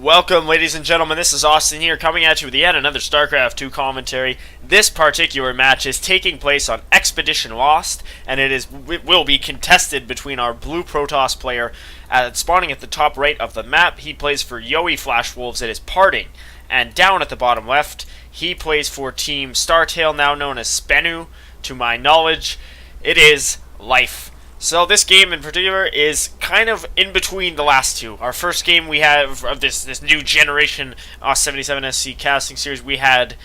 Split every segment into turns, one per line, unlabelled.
Welcome, ladies and gentlemen. This is Austin here, coming at you with yet another StarCraft 2 commentary. This particular match is taking place on Expedition Lost, and it will be contested between our blue Protoss player spawning at the top right of the map. He plays for Yowie Flash Wolves. It is PartinG. And down at the bottom left, he plays for Team Startail, now known as Spenu. To my knowledge, it is Life. So this game in particular is kind of in between the last two. Our first game we have of this new generation 77 SC casting series, we had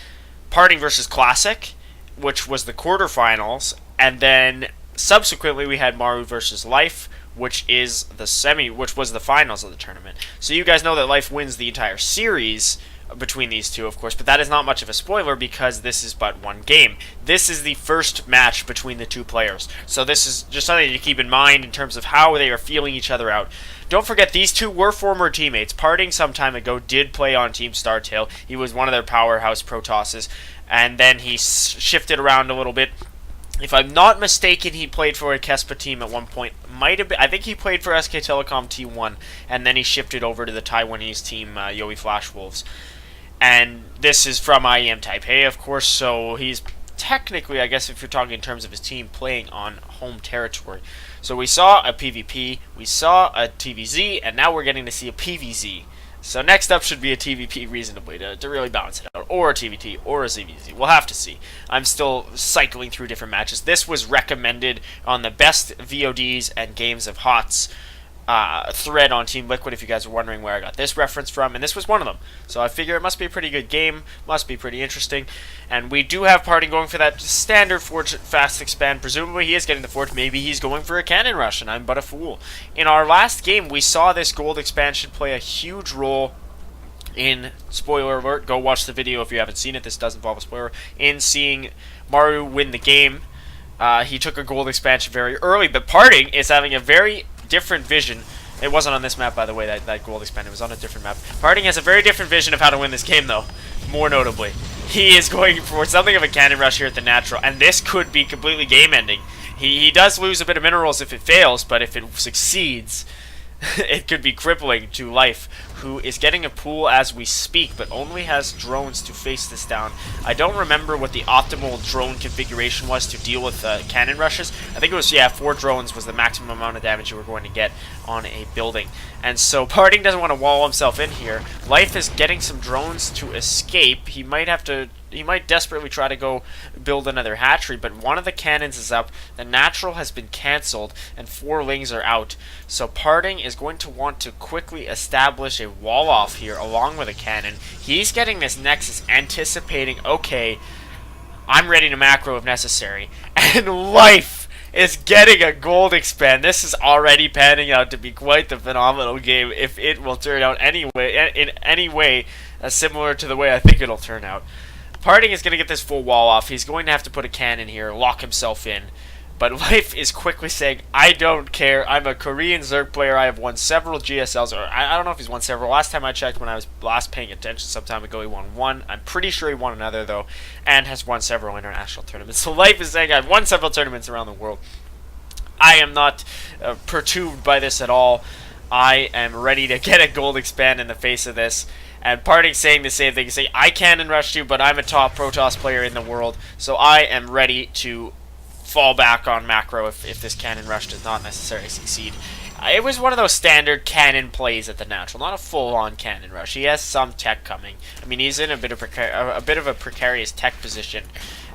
PartinG versus Classic, which was the quarterfinals, and then subsequently we had Maru versus Life, which was the finals of the tournament. So you guys know that Life wins the entire series between these two, of course, but that is not much of a spoiler because this is but one game. This is the first match between the two players, so this is just something to keep in mind in terms of how they are feeling each other out. Don't forget, these two were former teammates. PartinG some time ago did play on Team Startail. He was one of their powerhouse Protosses, and then he shifted around a little bit. If I'm not mistaken, he played for a Kespa team at one point. I think he played for SK Telecom T1, and then he shifted over to the Taiwanese team, Yowie Flash Wolves. And this is from IEM Taipei, of course, so he's technically, I guess if you're talking in terms of his team, playing on home territory. So we saw a PvP, we saw a TvZ, and now we're getting to see a PvZ. So next up should be a TvP reasonably to really balance it out, or a TvT, or a ZvZ. We'll have to see. I'm still cycling through different matches. This was recommended on the best VODs and games of HOTS thread on Team Liquid, if you guys are wondering where I got this reference from, and this was one of them. So I figure it must be a pretty good game, must be pretty interesting, and we do have PartinG going for that standard Forge fast expand. Presumably he is getting the Forge, maybe he's going for a cannon rush, and I'm but a fool. In our last game, we saw this gold expansion play a huge role in, spoiler alert, go watch the video if you haven't seen it, this does involve a spoiler, in seeing Maru win the game. He took a gold expansion very early, but PartinG is having a very different vision. It wasn't on this map, by the way, that gold expansion. It was on a different map. PartinG has a very different vision of how to win this game, though. More notably, he is going for something of a cannon rush here at the natural, and this could be completely game-ending. He does lose a bit of minerals if it fails, but if it succeeds, it could be crippling to Life, who is getting a pool as we speak, but only has drones to face this down. I don't remember what the optimal drone configuration was to deal with cannon rushes. I think it was, 4 drones was the maximum amount of damage you were going to get on a building. And so PartinG doesn't want to wall himself in here. Life is getting some drones to escape. He might desperately try to go build another hatchery, but one of the cannons is up. The natural has been cancelled, and 4 lings are out. So PartinG is going to want to quickly establish a wall off here along with a cannon. He's getting this Nexus, anticipating, okay, I'm ready to macro if necessary. And Life is getting a gold expand. This is already panning out to be quite the phenomenal game if it will turn out in any way similar to the way I think it'll turn out. PartinG is going to get this full wall off. He's going to have to put a cannon here, lock himself in. But Life is quickly saying, I don't care. I'm a Korean Zerg player. I have won several GSLs. Or I don't know if he's won several. Last time I checked, when I was last paying attention some time ago, he won 1. I'm pretty sure he won another, though, and has won several international tournaments. So Life is saying, I've won several tournaments around the world. I am not perturbed by this at all. I am ready to get a gold expand in the face of this. And PartinG saying the same thing. He's saying, I cannon rush you, but I'm a top Protoss player in the world, so I am ready to fall back on macro if this cannon rush does not necessarily succeed. It was one of those standard cannon plays at the natural, not a full-on cannon rush. He has some tech coming. I mean, he's in a bit of a precarious tech position,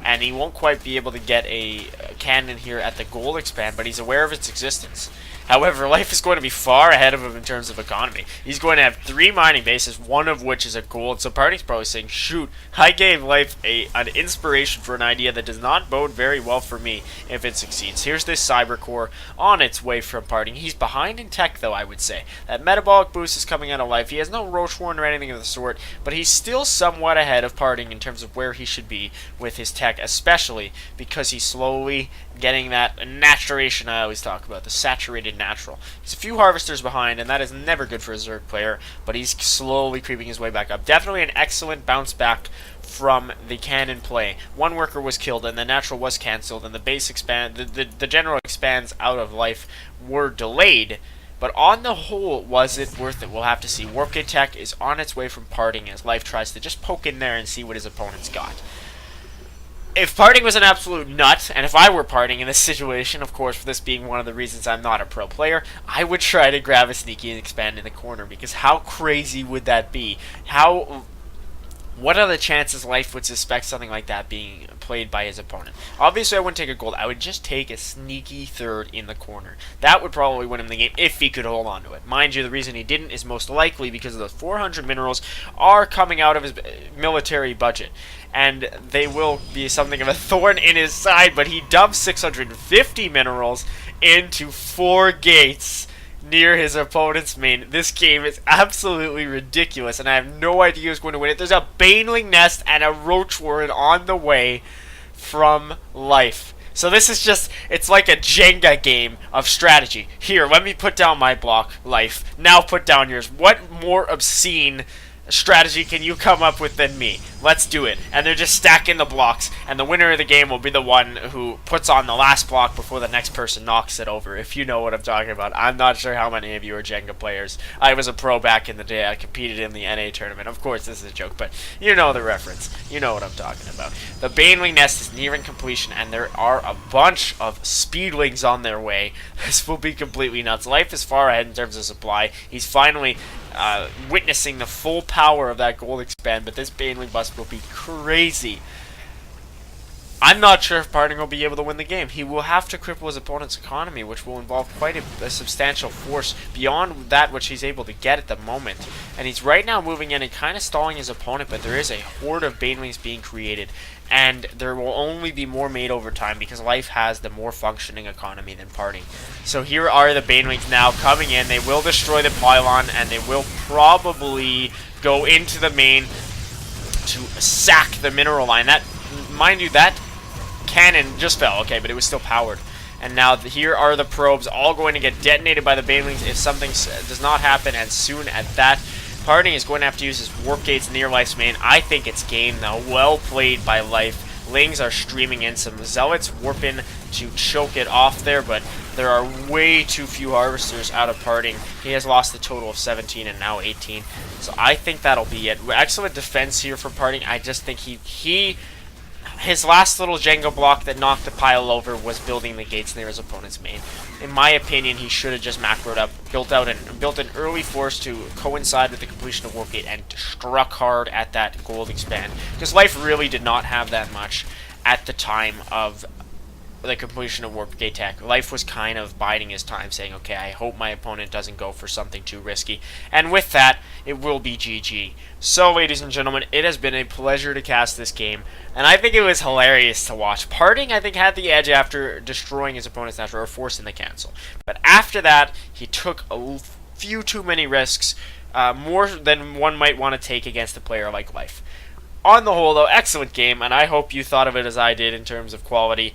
and he won't quite be able to get a cannon here at the gold expand, but he's aware of its existence. However, Life is going to be far ahead of him in terms of economy. He's going to have 3 mining bases, one of which is a gold. So PartinG's probably saying, shoot, I gave Life an inspiration for an idea that does not bode very well for me if it succeeds. Here's this Cyber Core on its way from PartinG. He's behind in tech, though, I would say. That metabolic boost is coming out of Life. He has no Roach Horn or anything of the sort, but he's still somewhat ahead of PartinG in terms of where he should be with his tech, especially because he's slowly getting that maturation I always talk about, the saturated natural. He's a few harvesters behind, and that is never good for a Zerg player, but he's slowly creeping his way back up. Definitely an excellent bounce back from the cannon play. 1 worker was killed, and the natural was cancelled, and the base the general expands out of Life were delayed, But on the whole, was it worth it? We'll have to see. Warpgate Tech is on its way from PartinG as Life tries to just poke in there and see what his opponent's got. If PartinG was an absolute nut, and if I were PartinG in this situation, of course, for this being one of the reasons I'm not a pro player, I would try to grab a sneaky and expand in the corner, because how crazy would that be? What are the chances Life would suspect something like that being played by his opponent? Obviously, I wouldn't take a gold. I would just take a sneaky third in the corner. That would probably win him the game if he could hold on to it. Mind you, the reason he didn't is most likely because of the 400 minerals are coming out of his military budget. And they will be something of a thorn in his side, but he dumps 650 minerals into 4 gates near his opponent's main. This game is absolutely ridiculous, and I have no idea who's going to win it. There's a Baneling Nest and a Roach Warren on the way from Life. So this is just, it's like a Jenga game of strategy. Here, let me put down my block, Life. Now put down yours. What more obscene strategy can you come up with than me? Let's do it. And they're just stacking the blocks, and the winner of the game will be the one who puts on the last block before the next person knocks it over, if you know what I'm talking about. I'm not sure how many of you are Jenga players. I was a pro back in the day. I competed in the NA tournament. Of course, this is a joke, but you know the reference. You know what I'm talking about. The Baneling Nest is nearing completion, and there are a bunch of Speedlings on their way. This will be completely nuts. Life is far ahead in terms of supply. He's finally witnessing the full power of that gold expand, but this Baneling bust will be crazy. I'm not sure if PartinG will be able to win the game. He will have to cripple his opponent's economy, which will involve quite a substantial force beyond that which he's able to get at the moment. And he's right now moving in and kind of stalling his opponent, but there is a horde of Banelings being created, and there will only be more made over time because Life has the more functioning economy than PartinG. So here are the Banelings now coming in. They will destroy the pylon, and they will probably go into the main to sack the mineral line. That, mind you, that cannon just fell, okay, but it was still powered. And now here are the probes all going to get detonated by the Banelings if something does not happen, and soon at that, PartinG is going to have to use his warp gates near Life's main. I think it's game now. Well played by Life. Lings are streaming in. Some Zealots warp in to choke it off there, but there are way too few Harvesters out of PartinG. He has lost a total of 17 and now 18. So I think that'll be it. Excellent defense here for PartinG. I just think his last little Jenga block that knocked the pile over was building the gates near his opponent's main. In my opinion, he should have just macroed up, built an early force to coincide with the completion of Warp Gate, and struck hard at that gold expand. Because Life really did not have that much at the time of the completion of Warp Gate Tech. Life was kind of biding his time, saying, okay, I hope my opponent doesn't go for something too risky. And with that, it will be GG. So, ladies and gentlemen, it has been a pleasure to cast this game, and I think it was hilarious to watch. PartinG, I think, had the edge after destroying his opponent's natural, or forcing the cancel. But after that, he took a few too many risks, more than one might want to take against a player like Life. On the whole, though, excellent game, and I hope you thought of it as I did in terms of quality.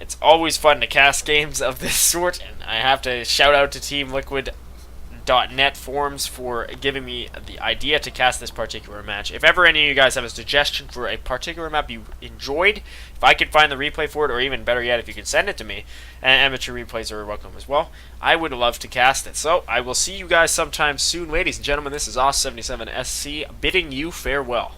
It's always fun to cast games of this sort, and I have to shout out to Team Liquid.net forums for giving me the idea to cast this particular match. If ever any of you guys have a suggestion for a particular map you enjoyed, if I could find the replay for it, or even better yet, if you could send it to me, and amateur replays are welcome as well, I would love to cast it. So, I will see you guys sometime soon. Ladies and gentlemen, this is Os77SC bidding you farewell.